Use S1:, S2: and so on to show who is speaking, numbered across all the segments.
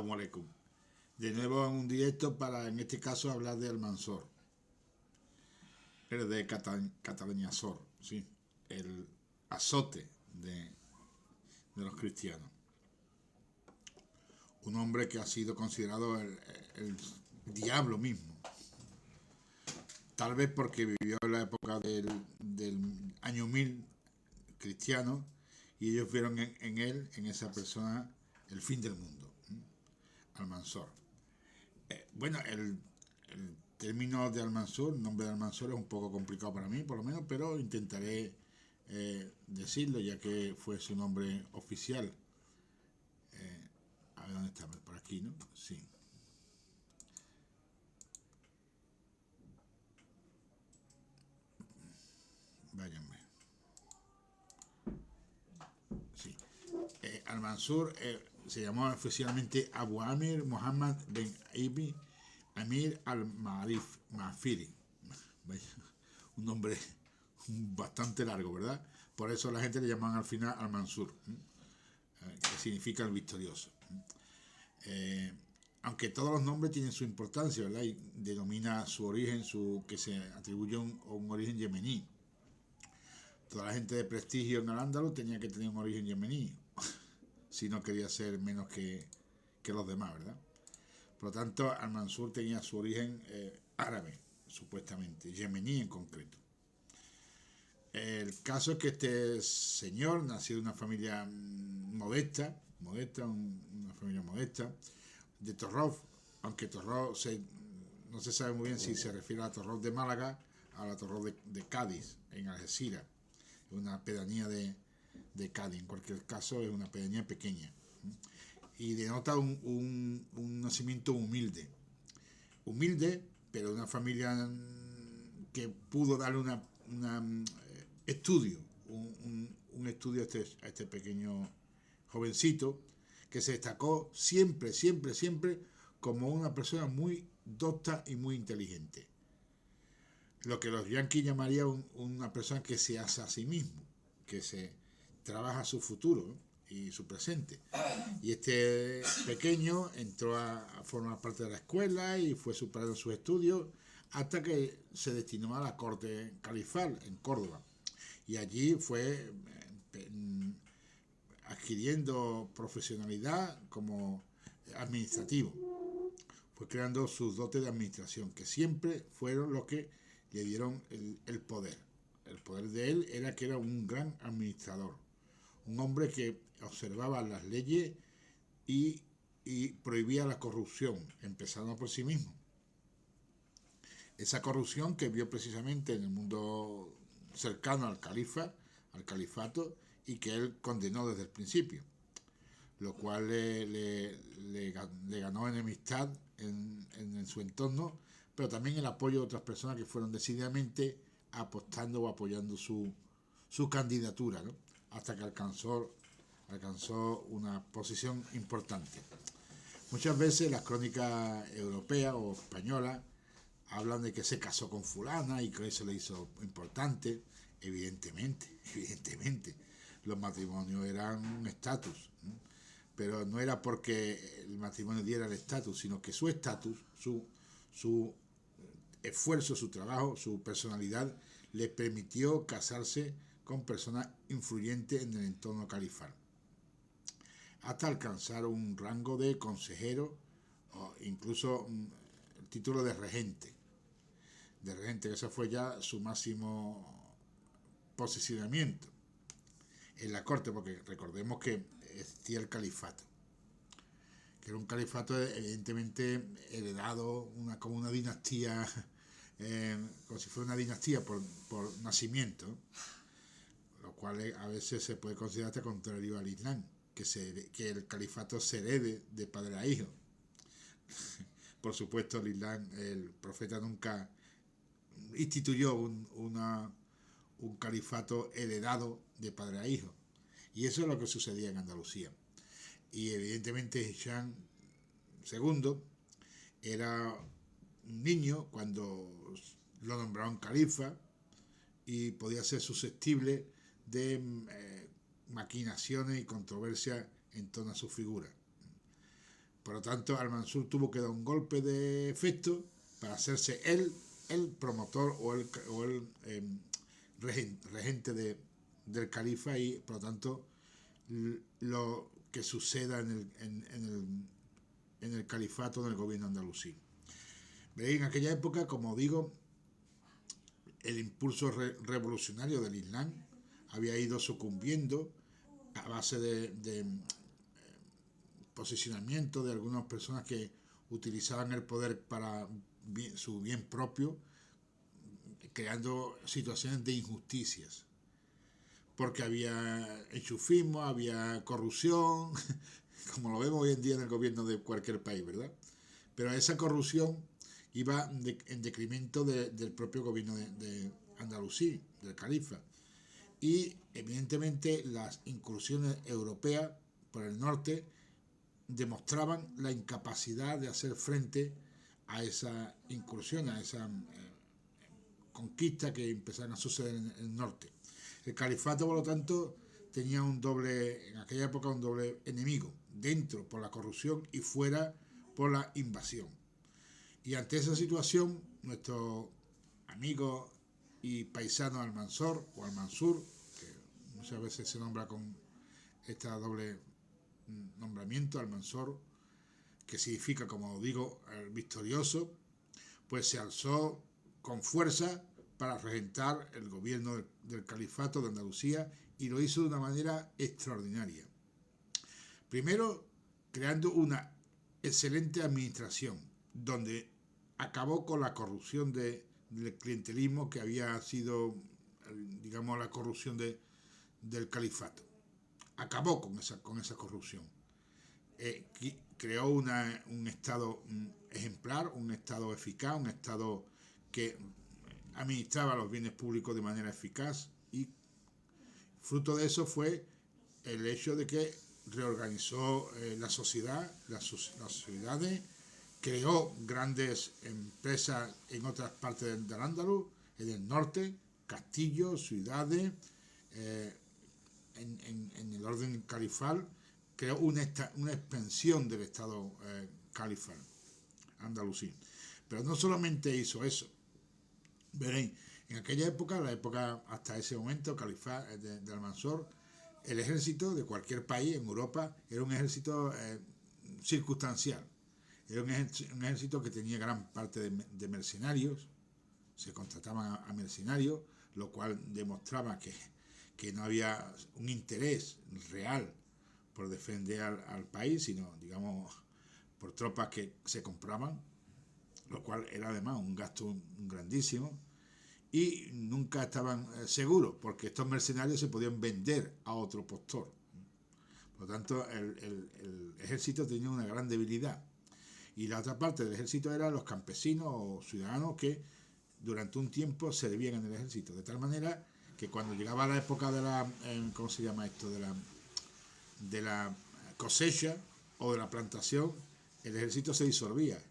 S1: Assalamu alaikum. De nuevo en un directo para, en este caso, hablar de Almansor. El de Catalañasor, sí. El azote de los cristianos. Un hombre que ha sido considerado el diablo mismo. Tal vez porque vivió en la época del año 1000 cristiano y ellos vieron en él, en esa persona, el fin del mundo. Almansor. Bueno, el término de Almansor, el nombre de Almansor es un poco complicado para mí, por lo menos, pero intentaré decirlo, ya que fue su nombre oficial. A ver dónde está, por aquí, ¿no? Sí. Váyanme. Sí. Al-Mansur se llamó oficialmente Abu Amir Muhammad bin Ibn Amir al-Mafiri. Un nombre bastante largo, ¿verdad? Por eso la gente le llaman al final Al-Mansur, que significa el victorioso. Aunque todos los nombres tienen su importancia, ¿verdad? Y denomina su origen, que se atribuye a un origen yemení. Toda la gente de prestigio en Al-Ándalus tenía que tener un origen yemení, si no quería ser menos que los demás, ¿verdad? Por lo tanto, Al-Mansur tenía su origen árabe, supuestamente, yemení en concreto. El caso es que este señor nació de una familia modesta, una familia modesta, de Torrof, aunque Torrof no se sabe muy bien si se refiere a la Torrof de Málaga o a la Torrof de Cádiz, en Algeciras, una pedanía de Cádiz. En cualquier caso, es una pedanía pequeña. Y denota un nacimiento humilde, pero de una familia que pudo darle un estudio a este pequeño jovencito, que se destacó siempre como una persona muy docta y muy inteligente. Lo que los yanquis llamarían una persona que se hace a sí mismo, que se trabaja su futuro, ¿no? Y su presente. Y este pequeño entró a formar parte de la escuela y fue superando sus estudios hasta que se destinó a la corte califal en Córdoba. Y allí fue adquiriendo profesionalidad como administrativo. Fue creando sus dotes de administración, que siempre fueron los que le dieron el poder. El poder de él era que era un gran administrador, un hombre que observaba las leyes y prohibía la corrupción, empezando por sí mismo. Esa corrupción que vio precisamente en el mundo cercano al califato, y que él condenó desde el principio, lo cual le ganó enemistad en su entorno, pero también el apoyo de otras personas que fueron decididamente apostando o apoyando su candidatura, ¿no? Hasta que alcanzó una posición importante. Muchas veces las crónicas europeas o españolas hablan de que se casó con fulana y que eso le hizo importante. Evidentemente, los matrimonios eran un estatus, ¿no? Pero no era porque el matrimonio diera el estatus, sino que su estatus, su esfuerzo, su trabajo, su personalidad le permitió casarse con personas influyentes en el entorno califal, hasta alcanzar un rango de consejero o incluso el título de regente, que ese fue ya su máximo posicionamiento en la corte, porque recordemos que existía el califato, que era un califato evidentemente heredado como una dinastía, como si fuera una dinastía por nacimiento, lo cual a veces se puede considerar hasta contrario al Islam, que el califato se herede de padre a hijo. Por supuesto, el Islam, el profeta nunca instituyó un califato heredado de padre a hijo, y eso es lo que sucedía en Andalucía. Y evidentemente Hisham II era un niño cuando lo nombraron califa y podía ser susceptible de maquinaciones y controversias en torno a su figura. Por lo tanto, Al-Mansur tuvo que dar un golpe de efecto para hacerse él el promotor o el regente del califa, y por lo tanto lo que suceda en el califato, en el gobierno andalusí. ¿Veis? En aquella época, como digo, el impulso revolucionario del Islam había ido sucumbiendo a base de posicionamiento de algunas personas que utilizaban el poder para su bien propio, creando situaciones de injusticias, porque había enchufismo, había corrupción, como lo vemos hoy en día en el gobierno de cualquier país, ¿verdad? Pero esa corrupción iba en decremento del propio gobierno de Andalusí, del califa. Y evidentemente las incursiones europeas por el norte demostraban la incapacidad de hacer frente a esa incursión, a esa conquista que empezaron a suceder en el norte. El califato, por lo tanto, tenía en aquella época un doble enemigo: dentro por la corrupción y fuera por la invasión. Y ante esa situación, nuestro amigo y paisano Al-Mansur, que muchas veces se nombra con este doble nombramiento, Al-Mansur, que significa, como digo, el victorioso, pues se alzó con fuerza para regentar el gobierno del califato de Andalucía, y lo hizo de una manera extraordinaria. Primero, creando una excelente administración, donde acabó con la corrupción del clientelismo que había sido, digamos, la corrupción del califato. Acabó con esa corrupción. Creó un Estado ejemplar, un Estado eficaz, un Estado que administraba los bienes públicos de manera eficaz, y fruto de eso fue el hecho de que reorganizó las sociedades, creó grandes empresas en otras partes del Andaluz, en el norte, castillos, ciudades, en el orden califal, creó una expansión del Estado califal andalusí. Pero no solamente hizo eso. Veréis, en aquella época, la época hasta ese momento, califa de Al-Mansur, el ejército de cualquier país en Europa era un ejército circunstancial. Era un ejército que tenía gran parte de mercenarios, se contrataban a mercenarios, lo cual demostraba que no había un interés real por defender al país, sino, digamos, por tropas que se compraban, lo cual era además un gasto grandísimo, y nunca estaban seguros, porque estos mercenarios se podían vender a otro postor. Por lo tanto, el ejército tenía una gran debilidad. Y la otra parte del ejército eran los campesinos o ciudadanos que durante un tiempo servían en el ejército, de tal manera que cuando llegaba la época de la, ¿cómo se llama esto?, de la cosecha o de la plantación, el ejército se disolvía.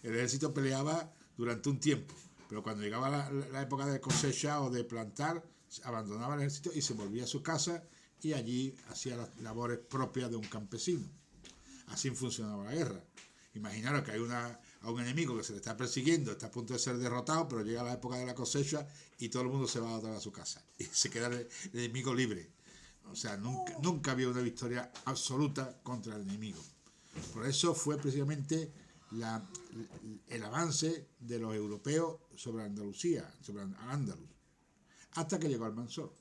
S1: El ejército peleaba durante un tiempo, pero cuando llegaba la época de cosecha o de plantar, abandonaba el ejército y se volvía a su casa, y allí hacía las labores propias de un campesino. Así funcionaba la guerra. Imaginaros que hay a un enemigo que se le está persiguiendo, está a punto de ser derrotado, pero llega la época de la cosecha y todo el mundo se va otra vez a su casa y se queda el enemigo libre. O sea, nunca había una victoria absoluta contra el enemigo. Por eso fue precisamente el avance de los europeos sobre Andalucía, sobre Al-Ándalus, hasta que llegó Al-Mansur.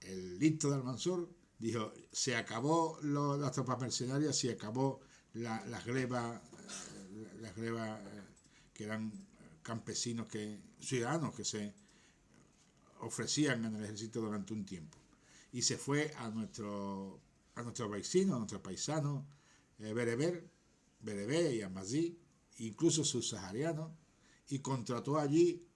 S1: El listo de Al-Mansur dijo: se acabó las tropas mercenarias, se acabó las glebas que eran campesinos, ciudadanos que se ofrecían en el ejército durante un tiempo, y se fue a nuestros vecinos, a nuestros paisanos bereber y amazí, incluso subsaharianos, y contrató allí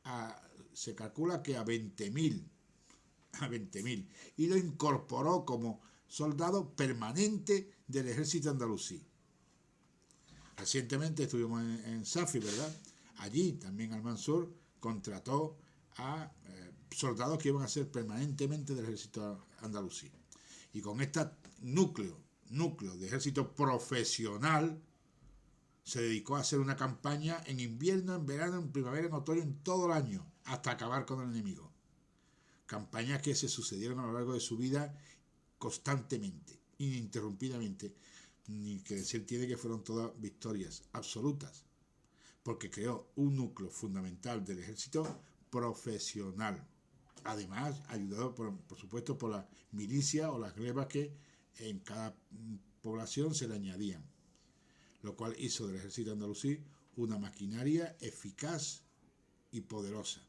S1: se calcula que a 20.000, y lo incorporó como soldado permanente del ejército andalusí. Recientemente estuvimos en Safi, ¿verdad? Allí también Al-Mansur contrató a soldados que iban a ser permanentemente del ejército andalusí. Y con este núcleo núcleo de ejército profesional se dedicó a hacer una campaña en invierno, en verano, en primavera, en otoño, en todo el año, hasta acabar con el enemigo. Campañas que se sucedieron a lo largo de su vida constantemente, ininterrumpidamente. Ni que decir tiene que fueron todas victorias absolutas, porque creó un núcleo fundamental del ejército profesional. Además, ayudado por supuesto por las milicias o las glebas que en cada población se le añadían, lo cual hizo del ejército andalusí una maquinaria eficaz y poderosa.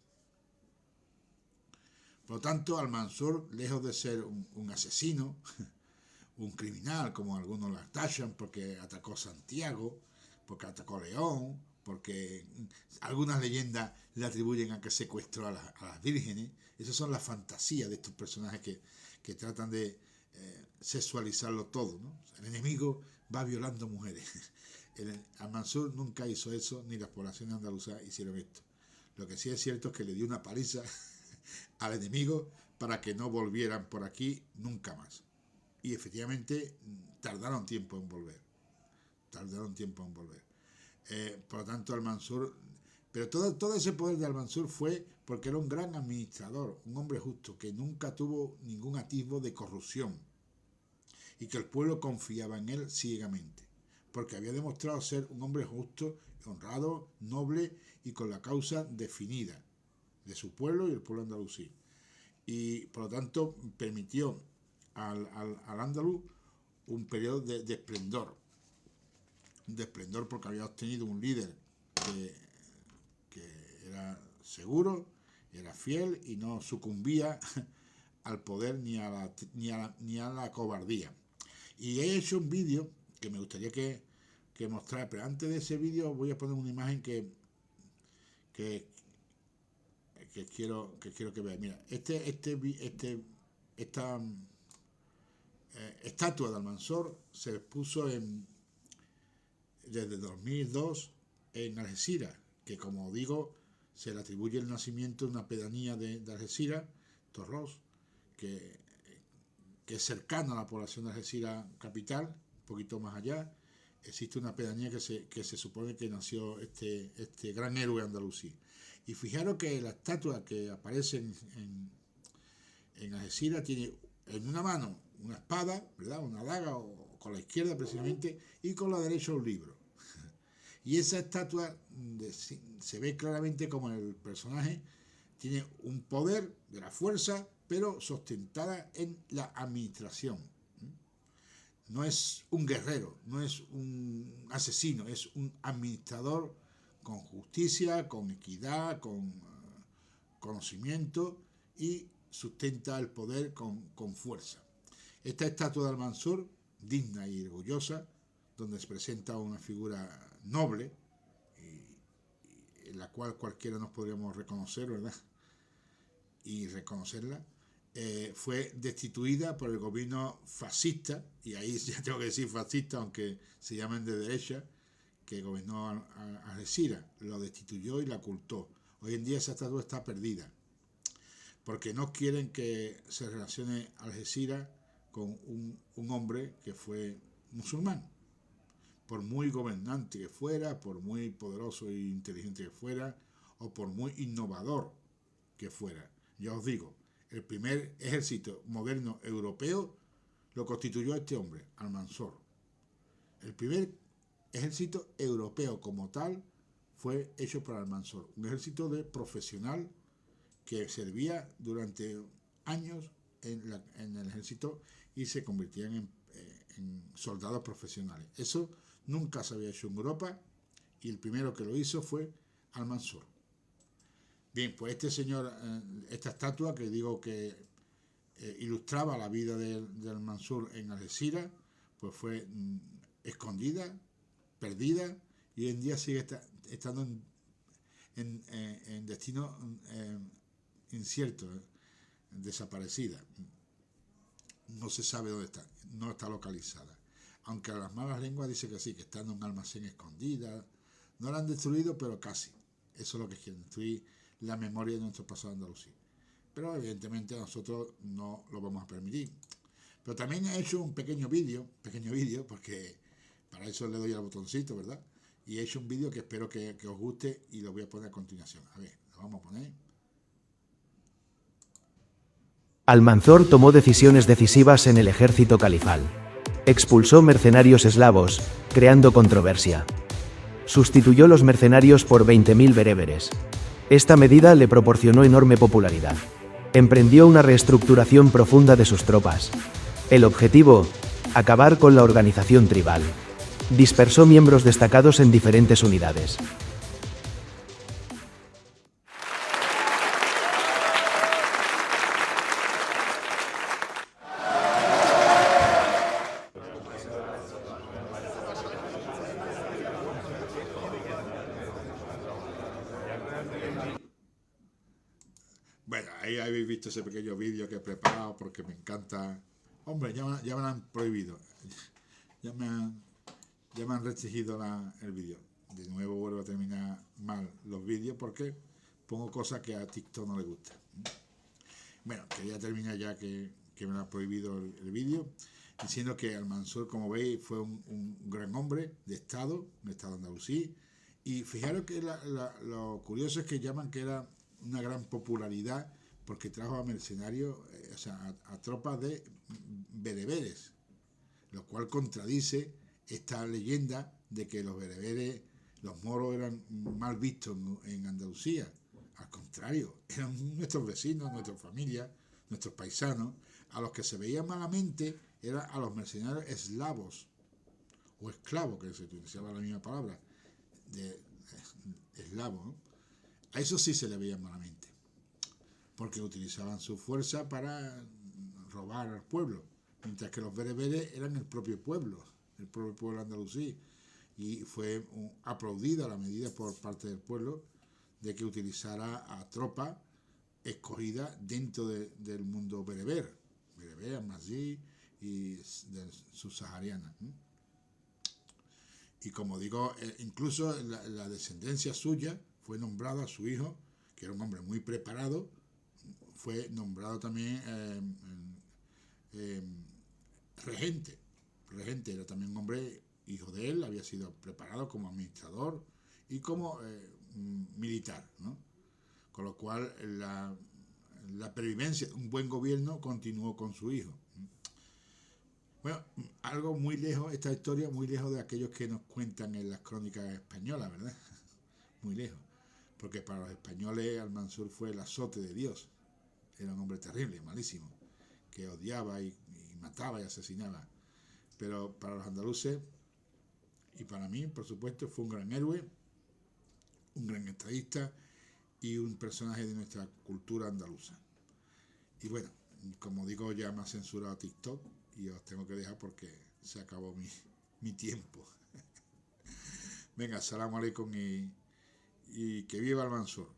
S1: Por lo tanto, Almansor, lejos de ser un asesino, un criminal, como algunos la tachan, porque atacó Santiago, porque atacó León, porque algunas leyendas le atribuyen a que secuestró a las vírgenes. Esas son las fantasías de estos personajes que tratan de sexualizarlo todo, ¿no? El enemigo va violando mujeres. Almansor nunca hizo eso, ni las poblaciones andaluzas hicieron esto. Lo que sí es cierto es que le dio una paliza al enemigo para que no volvieran por aquí nunca más. Y efectivamente tardaron tiempo en volver. Por lo tanto, Almansor, pero todo ese poder de Almansor fue porque era un gran administrador, un hombre justo, que nunca tuvo ningún atisbo de corrupción y que el pueblo confiaba en él ciegamente, porque había demostrado ser un hombre justo, honrado, noble y con la causa definida de su pueblo y el pueblo andalusí. Y por lo tanto permitió al andaluz un periodo de esplendor, porque había obtenido un líder que era seguro, era fiel y no sucumbía al poder ni a la cobardía. Y he hecho un vídeo que me gustaría que mostrar, pero antes de ese vídeo voy a poner una imagen que quiero que veáis. Mira, esta estatua de Almansor se expuso desde 2002 en Algeciras, que como digo se le atribuye el nacimiento de una pedanía de Algeciras, Torros, que es cercano a la población de Algeciras capital, un poquito más allá. Existe una pedanía que se supone que nació este gran héroe andalusí. Y fijaros que la estatua que aparece en Algeciras tiene en una mano una espada, ¿verdad? Una daga, o con la izquierda precisamente, y con la derecha un libro. Y esa estatua se ve claramente como el personaje tiene un poder de la fuerza, pero sustentada en la administración. No es un guerrero, no es un asesino, es un administrador con justicia, con equidad, con conocimiento, y sustenta el poder con fuerza. Esta estatua de Almansor, digna y orgullosa, donde se presenta una figura noble, en la cual cualquiera nos podríamos reconocer, ¿verdad? Y reconocerla, fue destituida por el gobierno fascista, y ahí ya tengo que decir fascista, aunque se llamen de derecha, que gobernó a Algeciras. Lo destituyó y la ocultó. Hoy en día esa estatua está perdida, porque no quieren que se relacione Algeciras con un hombre que fue musulmán. Por muy gobernante que fuera, por muy poderoso e inteligente que fuera, o por muy innovador que fuera. Ya os digo, el primer ejército moderno europeo lo constituyó este hombre, Almansor. El primer ejército europeo como tal fue hecho por Almansor, un ejército de profesional que servía durante años en el ejército y se convertían en soldados profesionales. Eso nunca se había hecho en Europa, y el primero que lo hizo fue Almansor. Bien, pues este señor, esta estatua que digo que ilustraba la vida de Almansor en Algeciras, pues fue escondida, perdida, y hoy en día sigue estando en destino incierto, desaparecida. No se sabe dónde está, no está localizada. Aunque a las malas lenguas dice que sí, que está en un almacén escondida. No la han destruido, pero casi. Eso es lo que quieren, destruir la memoria de nuestro pasado andalusí. Pero evidentemente nosotros no lo vamos a permitir. Pero también he hecho un pequeño vídeo, porque para eso le doy al botoncito, ¿verdad? Y he hecho un vídeo que espero que os guste y lo voy a poner a continuación. A ver, lo vamos a poner.
S2: Almanzor tomó decisiones decisivas en el ejército califal. Expulsó mercenarios eslavos, creando controversia. Sustituyó los mercenarios por 20.000 bereberes. Esta medida le proporcionó enorme popularidad. Emprendió una reestructuración profunda de sus tropas. El objetivo: acabar con la organización tribal. Dispersó miembros destacados en diferentes unidades.
S1: Bueno, ahí habéis visto ese pequeño vídeo que he preparado porque me encanta. Hombre, ya me lo han prohibido. Ya me han restringido el vídeo. De nuevo vuelvo a terminar mal los vídeos porque pongo cosas que a TikTok no le gustan. Bueno, quería terminar ya que me lo ha prohibido el vídeo, diciendo que Almanzor, como veis, fue un gran hombre de Estado, un Estado andalusí. Y fijaros que lo curioso es que llaman que era una gran popularidad porque trajo a mercenarios, o sea, a tropas de bereberes, lo cual contradice esta leyenda de que los bereberes, los moros, eran mal vistos en Andalucía. Al contrario, eran nuestros vecinos, nuestra familia, nuestros paisanos. A los que se veían malamente eran a los mercenarios eslavos o esclavos, que se utilizaba la misma palabra de eslavo, ¿no? A eso sí se le veía malamente, porque utilizaban su fuerza para robar al pueblo, mientras que los bereberes eran el propio pueblo andalusí, y fue aplaudida la medida por parte del pueblo de que utilizara a tropas escogidas dentro del mundo bereber, amazigh y subsahariana. Y como digo, incluso la descendencia suya fue nombrada a su hijo, que era un hombre muy preparado, fue nombrado también regente. Regente era también un hombre, hijo de él, había sido preparado como administrador y como militar, ¿no? Con lo cual la pervivencia de un buen gobierno continuó con su hijo. Bueno, algo muy lejos, esta historia muy lejos de aquellos que nos cuentan en las crónicas españolas, ¿verdad? Muy lejos. Porque para los españoles Almanzor fue el azote de Dios. Era un hombre terrible, malísimo, que odiaba y mataba y asesinaba. Pero para los andaluces, y para mí, por supuesto, fue un gran héroe, un gran estadista y un personaje de nuestra cultura andaluza. Y bueno, como digo, ya me ha censurado TikTok y os tengo que dejar porque se acabó mi tiempo. Venga, salam aleikum y que viva Almanzor.